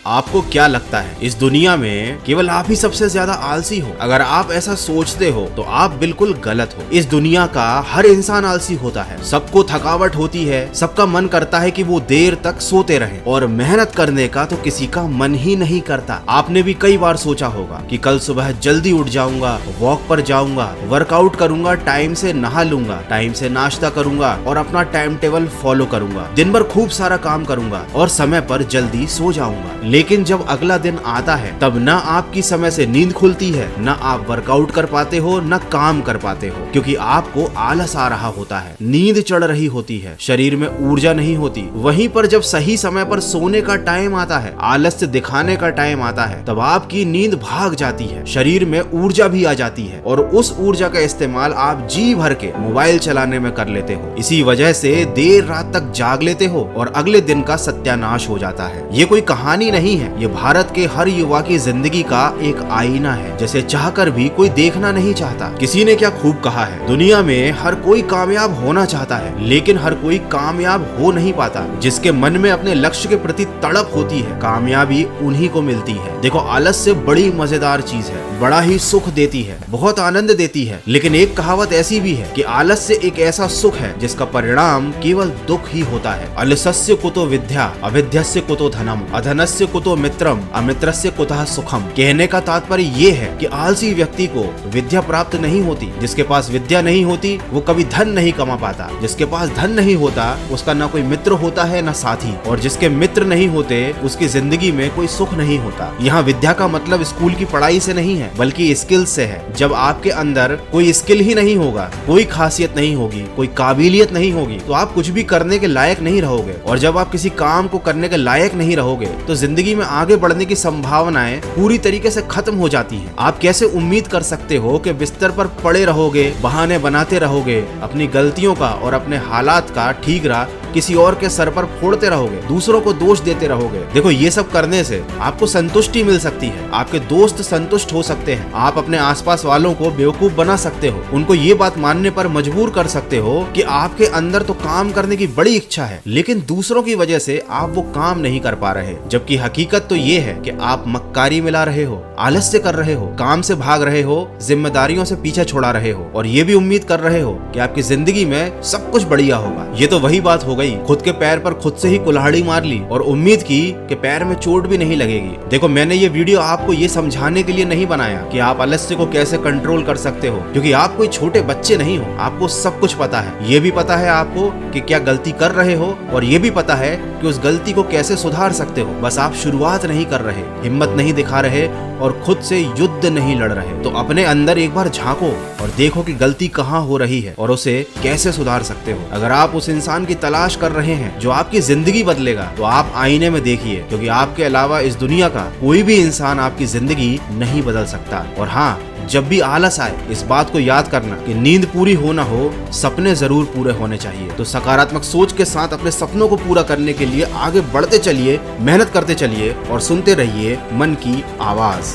आपको क्या लगता है इस दुनिया में केवल आप ही सबसे ज्यादा आलसी हो? अगर आप ऐसा सोचते हो तो आप बिल्कुल गलत हो। इस दुनिया का हर इंसान आलसी होता है, सबको थकावट होती है, सबका मन करता है कि वो देर तक सोते रहें, और मेहनत करने का तो किसी का मन ही नहीं करता। आपने भी कई बार सोचा होगा कि कल सुबह जल्दी उठ जाऊंगा, वॉक पर जाऊंगा, वर्कआउट करूंगा, टाइम से नहा लूंगा, टाइम से नाश्ता करूंगा और अपना टाइम टेबल फॉलो करूंगा, दिन भर खूब सारा काम करूंगा और समय पर जल्दी सो जाऊंगा। लेकिन जब अगला दिन आता है तब ना आपकी समय से नींद खुलती है, ना आप वर्कआउट कर पाते हो, ना काम कर पाते हो, क्योंकि आपको आलस आ रहा होता है, नींद चढ़ रही होती है, शरीर में ऊर्जा नहीं होती। वहीं पर जब सही समय पर सोने का टाइम आता है, आलस्य दिखाने का टाइम आता है, तब आपकी नींद भाग जाती है, शरीर में ऊर्जा भी आ जाती है और उस ऊर्जा का इस्तेमाल आप जी भर के मोबाइल चलाने में कर लेते हो। इसी वजह से देर रात तक जाग लेते हो और अगले दिन का सत्यानाश हो जाता है। ये कोई कहानी नहीं है, ये भारत के हर युवा की जिंदगी का एक आईना है, जैसे चाहकर भी कोई देखना नहीं चाहता। किसी ने क्या खूब कहा है, दुनिया में हर कोई कामयाब होना चाहता है, लेकिन हर कोई कामयाब हो नहीं पाता। जिसके मन में अपने लक्ष्य के प्रति तड़प होती है, कामयाबी उन्हीं को मिलती है। देखो, आलस से बड़ी मजेदार चीज है, बड़ा ही सुख देती है, बहुत आनंद देती है, लेकिन एक कहावत ऐसी भी है कि आलस से एक ऐसा सुख है जिसका परिणाम केवल दुख ही होता है। अलसस्य कुतो विद्या, अविद्यस्य कुतो धनम, अधनस्य कुतो मित्रम, अमित्रस्य कुतः सुखम। कहने का तात्पर्य ये है कि आलसी व्यक्ति को विद्या प्राप्त नहीं होती, जिसके पास विद्या नहीं होती वो कभी धन नहीं कमा पाता, जिसके पास धन नहीं होता उसका ना कोई मित्र होता है ना साथी, और जिसके मित्र नहीं होते उसकी जिंदगी में कोई सुख नहीं होता। यहाँ विद्या का मतलब स्कूल की पढ़ाई से नहीं है, बल्कि स्किल से है। जब आपके अंदर कोई स्किल ही नहीं होगा, कोई खासियत नहीं होगी, कोई काबिलियत नहीं होगी, तो आप कुछ भी करने के लायक नहीं रहोगे, और जब आप किसी काम को करने के लायक नहीं रहोगे तो जिंदगी में आगे बढ़ने की संभावनाएं पूरी तरीके से खत्म हो जाती हैं। आप कैसे उम्मीद कर सकते हो कि बिस्तर पर पड़े रहोगे, बहाने बनाते रहोगे, अपनी गलतियों का और अपने हालात का ठीकरा किसी और के सर पर फोड़ते रहोगे, दूसरों को दोष देते रहोगे? देखो, ये सब करने से आपको संतुष्टि मिल सकती है, आपके दोस्त संतुष्ट हो सकते हैं, आप अपने आसपास वालों को बेवकूफ बना सकते हो, उनको ये बात मानने पर मजबूर कर सकते हो कि आपके अंदर तो काम करने की बड़ी इच्छा है, लेकिन दूसरों की वजह से आप वो काम नहीं कर पा रहे। जबकि हकीकत तो ये है कि आप मक्कारी मिला रहे हो, आलस्य कर रहे हो, काम से भाग रहे हो, जिम्मेदारियों से पीछे छोड़ा रहे हो, और ये भी उम्मीद कर रहे हो कि आपकी जिंदगी में सब कुछ बढ़िया होगा। ये तो वही बात हो गई, खुद के पैर पर खुद से ही कुल्हाड़ी मार ली और उम्मीद की कि पैर में चोट भी नहीं लगेगी। देखो, मैंने ये वीडियो आपको ये समझाने के लिए नहीं बनाया कि आप आलस्य को कैसे कंट्रोल कर सकते हो, क्योंकि आप कोई छोटे बच्चे नहीं हो, आपको सब कुछ पता है। ये भी पता है आपको कि क्या गलती कर रहे हो, और ये भी पता है कि उस गलती को कैसे सुधार सकते हो। बस आप शुरुआत नहीं कर रहे, हिम्मत नहीं दिखा रहे और खुद से युद्ध नहीं लड़ रहे। तो अपने अंदर एक बार झांको और देखो कि गलती कहाँ हो रही है और उसे कैसे सुधार सकते हो। अगर आप उस इंसान की तलाश कर रहे हैं जो आपकी जिंदगी बदलेगा, तो आप आईने में देखिए, क्योंकि आपके अलावा इस दुनिया का कोई भी इंसान आपकी जिंदगी नहीं बदल सकता। और हाँ, जब भी आलस आए, इस बात को याद करना कि नींद पूरी हो ना हो, सपने जरूर पूरे होने चाहिए। तो सकारात्मक सोच के साथ अपने सपनों को पूरा करने के लिए आगे बढ़ते चलिए, मेहनत करते चलिए और सुनते रहिए मन की आवाज।